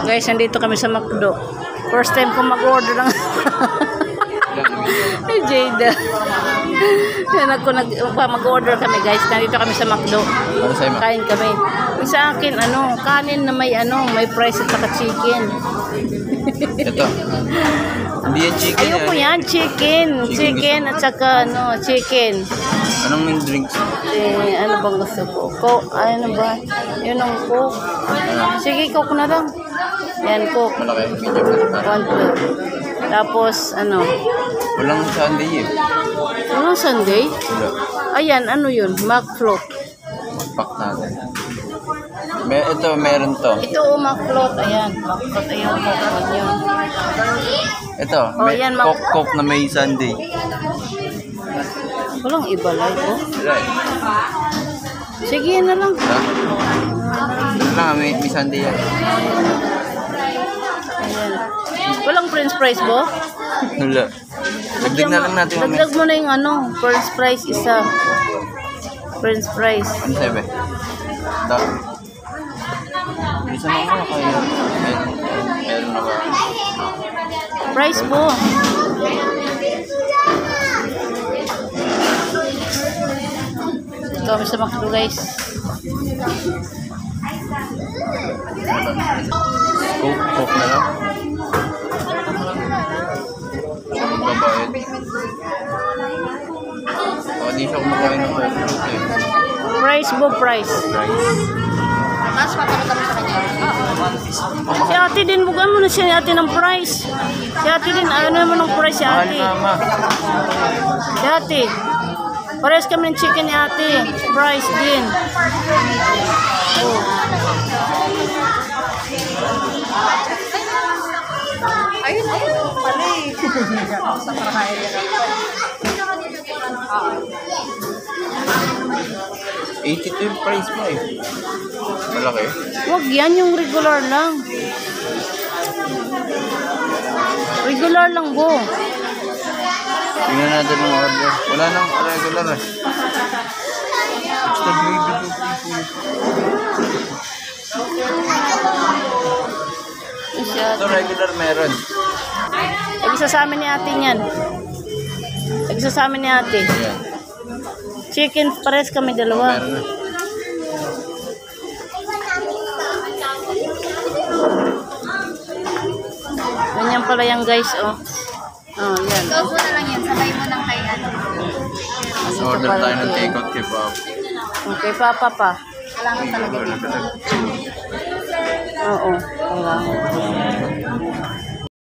Guys, nandito kami sa McDo. First time ko mag-order ng hey, Jada. Yan ako mag-order kami, guys. Nandito kami sa McDo. Kain kami. Sa akin, kanin na may price at saka chicken. Ito. Hindi yan chicken. Ayoko yan, chicken. Chicken at saka chicken. Anong main drinks? Ano bang gusto ko? Coke, ano ba? Yun ang Coke. Sige, Coke na lang. Yan, Coke. Malaki. Medium. 1 Tapos, Walang Sunday eh. Walang Sunday? Wala. Ayan, ano yun? McFloat. Pack natin. Meron to. Ito, McFloat. Ayan, McFloat. Ayan, McFloat yun. Ito, yan, Coke na may Sunday. Walang iba lang ito. Wala eh. Sige na lang. May Sunday yan. Ayan. Walang french fries bo? Wala. Dagdag na lang natin. Dagdag mo na yung french fries isa. French fries. Ano sabi? Ito. Bisa mo kaya meron na ba? Fries po. Kami sa McDo, guys. Coke na lang. Siya magbabayad. Di siya kumakain ng Coke eh. Price po, price. Mas papakita mo sa kanya. Si ate din, bukan mo na siya ni ate ng price. Si ate din, ayaw naman ng price si ate. Mama. Si ate. Parehas kami ng chicken ni ate. Price din. Oh. Ayun, pala eh. Sa parahay yan. 82 yung price mo eh. Malaki. Wag yan, yung regular lang. Regular lang, bo. Tingnan natin yung order. Wala nang regular eh. Extra gravy. Ito regular meron. Isa sa amin ni ate niyan. Isa sa amin ni ate. Ayan. Chicken, pares kami dalawa. Meron na. Ganyan pala yan, guys, oh. Oh, yan. Ikaw mo na lang yan. Sabay mo ng kay Order tayo ng take-out kay Bob. Okay, papa pa. Kailangan talaga dito. Oo, wala.